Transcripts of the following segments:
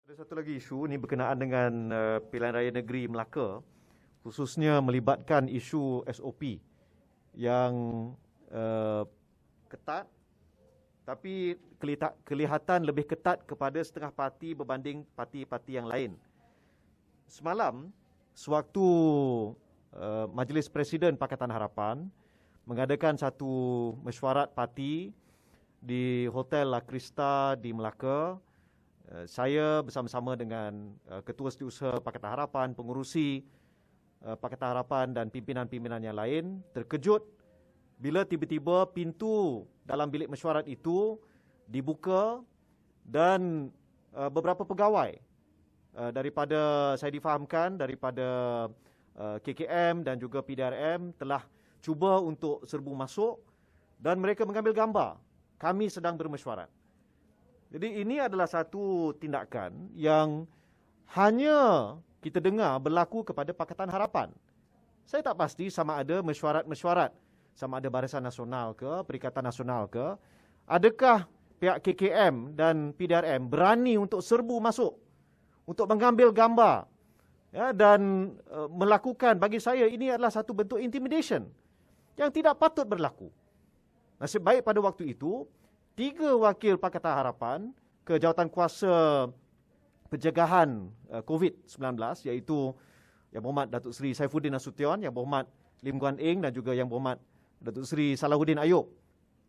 Ada satu lagi isu, ini berkenaan dengan pilihan raya negeri Melaka, khususnya melibatkan isu SOP yang ketat, tapi kelihatan lebih ketat kepada setengah parti berbanding parti-parti yang lain. Semalam, sewaktu Majlis Presiden Pakatan Harapan mengadakan satu mesyuarat parti di Hotel La Crista di Melaka, saya bersama-sama dengan Ketua Setiausaha Pakatan Harapan, pengurusi Pakatan Harapan dan pimpinan-pimpinan yang lain terkejut bila tiba-tiba pintu dalam bilik mesyuarat itu dibuka dan beberapa pegawai daripada, saya difahamkan, daripada KKM dan juga PDRM telah cuba untuk serbu masuk dan mereka mengambil gambar kami sedang bermesyuarat. Jadi ini adalah satu tindakan yang hanya kita dengar berlaku kepada Pakatan Harapan. Saya tak pasti sama ada mesyuarat-mesyuarat, sama ada Barisan Nasional ke, Perikatan Nasional ke, adakah pihak KKM dan PDRM berani untuk serbu masuk, untuk mengambil gambar, ya, dan melakukan, bagi saya ini adalah satu bentuk intimidation yang tidak patut berlaku. Nasib baik pada waktu itu, 3 wakil Pakatan Harapan ke Jawatankuasa Pencegahan COVID-19, iaitu Yang Berhormat Datuk Seri Saifuddin Nasution, Yang Berhormat Lim Guan Eng dan juga Yang Berhormat Datuk Seri Salahuddin Ayub,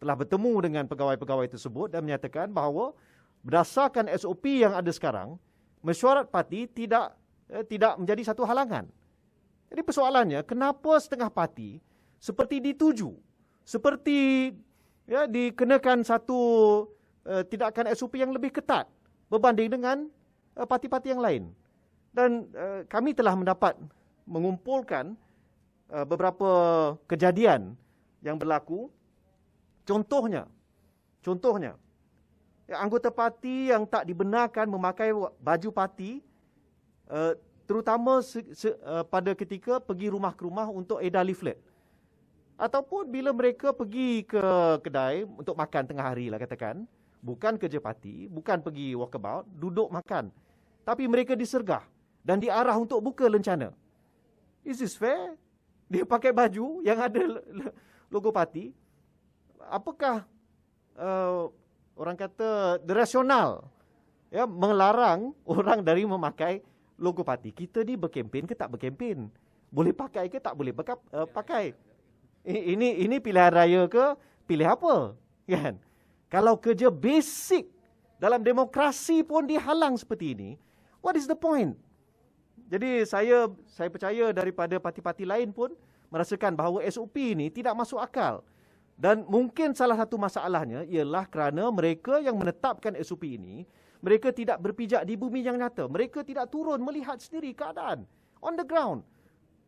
telah bertemu dengan pegawai-pegawai tersebut dan menyatakan bahawa berdasarkan SOP yang ada sekarang, mesyuarat parti tidak menjadi satu halangan. Jadi persoalannya, kenapa setengah parti seperti dituju, seperti dikenakan satu tindakan SOP yang lebih ketat berbanding dengan parti-parti yang lain. Dan kami telah mengumpulkan beberapa kejadian yang berlaku. Contohnya, anggota parti yang tak dibenarkan memakai baju parti, terutama pada ketika pergi rumah ke rumah untuk edar leaflet. Ataupun bila mereka pergi ke kedai untuk makan tengah hari lah katakan, bukan kerja parti, bukan pergi walkabout, duduk makan. Tapi mereka disergah dan diarah untuk buka lencana. Is this fair? Dia pakai baju yang ada logo parti. Apakah orang kata rasional melarang orang dari memakai logo parti? Kita ni berkempen ke tak berkempen? Boleh pakai ke tak boleh pakai? Ini pilihan raya ke pilih apa? Kan? Kalau kerja basic dalam demokrasi pun dihalang seperti ini, what is the point? Jadi saya percaya daripada parti-parti lain pun merasakan bahawa SOP ini tidak masuk akal. Dan mungkin salah satu masalahnya ialah kerana mereka yang menetapkan SOP ini, mereka tidak berpijak di bumi yang nyata. Mereka tidak turun melihat sendiri keadaan on the ground.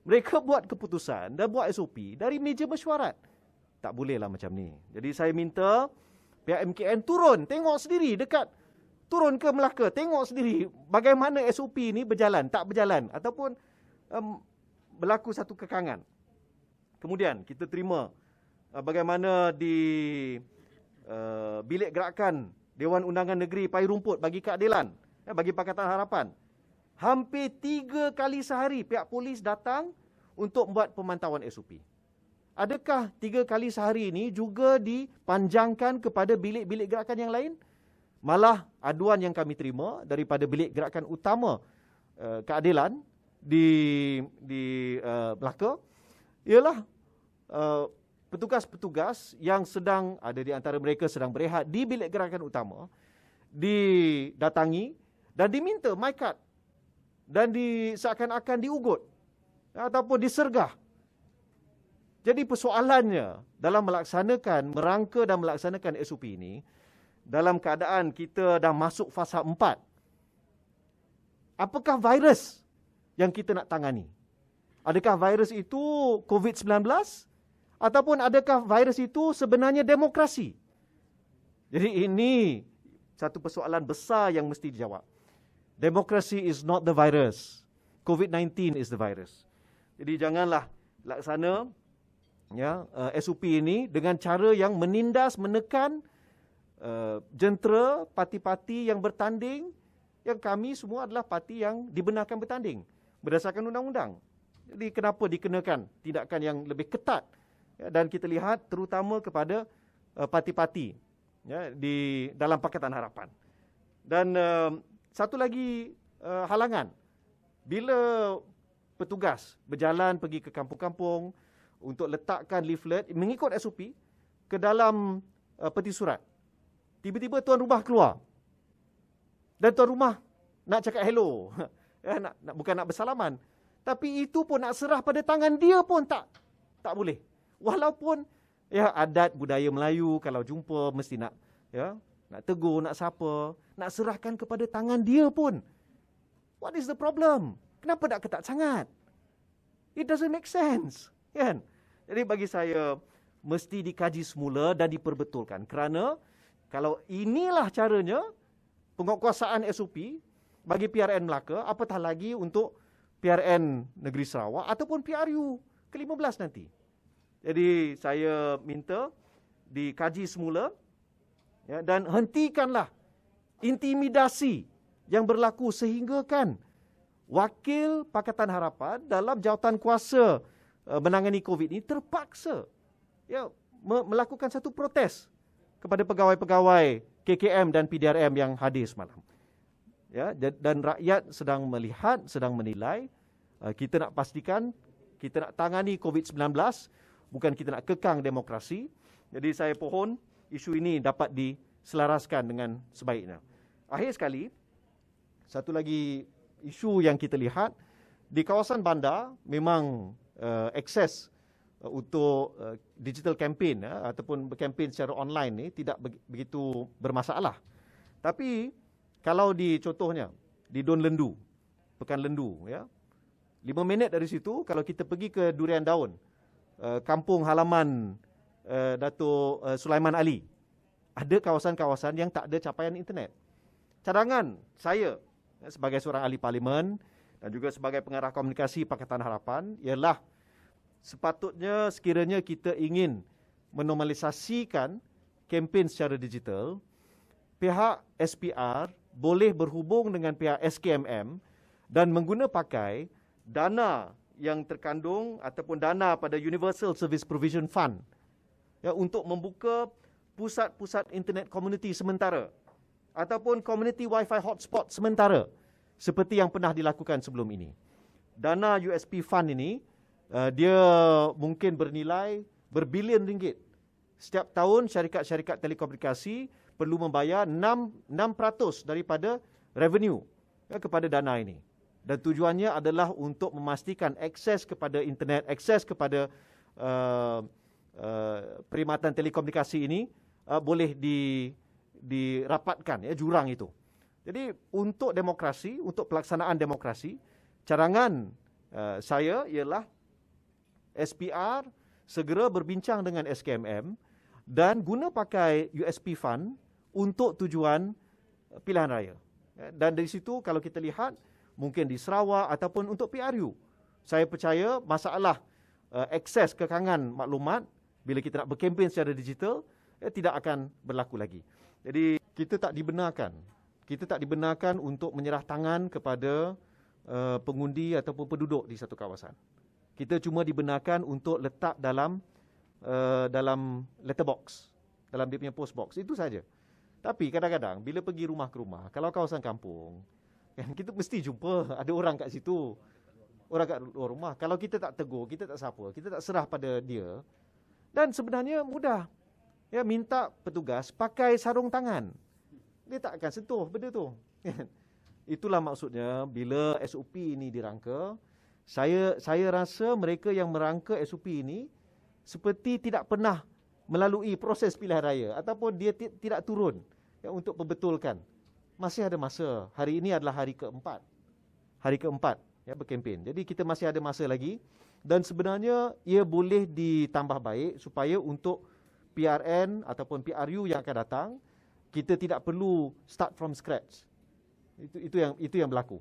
Mereka buat keputusan dan buat SOP dari meja mesyuarat. Tak bolehlah macam ni. Jadi saya minta pihak MKN turun, tengok sendiri turun ke Melaka, tengok sendiri bagaimana SOP ni berjalan, tak berjalan, ataupun berlaku satu kekangan. Kemudian kita terima bagaimana di bilik gerakan Dewan Undangan Negeri Pai Rumput bagi keadilan, bagi Pakatan Harapan, hampir 3 kali sehari pihak polis datang untuk membuat pemantauan SOP. Adakah 3 kali sehari ini juga dipanjangkan kepada bilik-bilik gerakan yang lain? Malah aduan yang kami terima daripada bilik gerakan utama keadilan di Melaka ialah petugas-petugas yang sedang ada di antara mereka sedang berehat di bilik gerakan utama didatangi dan diminta my card dan seakan-akan diugut ataupun disergah. Jadi persoalannya dalam merangka dan melaksanakan SOP ini, dalam keadaan kita dah masuk fasa 4, apakah virus yang kita nak tangani? Adakah virus itu COVID-19? Ataupun adakah virus itu sebenarnya demokrasi? Jadi ini satu persoalan besar yang mesti dijawab. Demokrasi is not the virus. COVID-19 is the virus. Jadi janganlah laksana SOP ini dengan cara yang menindas, menekan jentera parti-parti yang bertanding Yang kami semua adalah parti yang dibenarkan bertanding berdasarkan undang-undang. Jadi kenapa dikenakan tindakan yang lebih ketat? Dan kita lihat terutama kepada parti-parti di dalam Pakatan Harapan. Dan satu lagi halangan, bila petugas berjalan pergi ke kampung-kampung untuk letakkan leaflet mengikut SOP ke dalam peti surat, tiba-tiba tuan rumah keluar dan tuan rumah nak cakap hello, bukan nak bersalaman, tapi itu pun nak serah pada tangan dia pun tak boleh. Walaupun adat budaya Melayu kalau jumpa mesti nak tegur, nak sapa, nak serahkan kepada tangan dia pun. What is the problem? Kenapa nak ketat sangat? It doesn't make sense, kan? Jadi bagi saya mesti dikaji semula dan diperbetulkan, kerana kalau inilah caranya penguatkuasaan SOP bagi PRN Melaka, apatah lagi untuk PRN Negeri Sarawak ataupun PRU ke-15 nanti. Jadi saya minta dikaji semula dan hentikanlah intimidasi yang berlaku sehingga kan wakil Pakatan Harapan dalam jawatan kuasa menangani COVID ini terpaksa melakukan satu protes kepada pegawai-pegawai KKM dan PDRM yang hadir semalam. Dan rakyat sedang melihat, sedang menilai. Kita nak pastikan, kita nak tangani COVID-19, bukan kita nak kekang demokrasi. Jadi saya pohon isu ini dapat diselaraskan dengan sebaiknya. Akhir sekali, satu lagi isu yang kita lihat, di kawasan bandar memang akses untuk digital campaign ataupun berkempen secara online ni tidak begitu bermasalah. Tapi kalau contohnya di Don Lendu, Pekan Lendu 5 minit dari situ kalau kita pergi ke Durian Daun, kampung halaman Datuk Sulaiman Ali, ada kawasan-kawasan yang tak ada capaian internet. Cadangan saya sebagai seorang ahli parlimen dan juga sebagai pengarah komunikasi Pakatan Harapan ialah sepatutnya sekiranya kita ingin menormalisasikan kempen secara digital, pihak SPR boleh berhubung dengan pihak SKMM dan pakai dana yang terkandung ataupun dana pada Universal Service Provision Fund untuk membuka pusat-pusat internet community sementara ataupun community wifi hotspot sementara seperti yang pernah dilakukan sebelum ini. Dana USP Fund ini dia mungkin bernilai berbilion ringgit. Setiap tahun syarikat-syarikat telekomunikasi perlu membayar 6% daripada revenue kepada dana ini. Dan tujuannya adalah untuk memastikan akses kepada internet, akses kepada perkhidmatan telekomunikasi ini boleh dirapatkan jurang itu. Jadi untuk demokrasi, untuk pelaksanaan demokrasi, cadangan saya ialah SPR segera berbincang dengan SKMM dan guna pakai USP Fund untuk tujuan pilihan raya. Dan dari situ kalau kita lihat mungkin di Sarawak ataupun untuk PRU, saya percaya masalah akses kekangan maklumat bila kita nak berkempen secara digital tidak akan berlaku lagi. Jadi kita tak dibenarkan untuk menyerah tangan kepada pengundi ataupun penduduk di satu kawasan. Kita cuma dibenarkan untuk letak dalam letterbox, dalam dia punya post box. Itu saja. Tapi kadang-kadang bila pergi rumah ke rumah, kalau kawasan kampung, kita mesti jumpa ada orang kat situ. Orang kat luar rumah. Kalau kita tak tegur, kita tak sapa, kita tak serah pada dia. Dan sebenarnya mudah. Minta petugas pakai sarung tangan. Dia tak akan sentuh benda tu. Itulah maksudnya bila SOP ini dirangka, saya rasa mereka yang merangka SOP ini seperti tidak pernah melalui proses pilihan raya ataupun dia tidak turun untuk membetulkan. Masih ada masa. Hari ini adalah hari keempat. Hari keempat berkempen. Jadi kita masih ada masa lagi dan sebenarnya ia boleh ditambah baik supaya untuk PRN ataupun PRU yang akan datang kita tidak perlu start from scratch. Itu yang berlaku.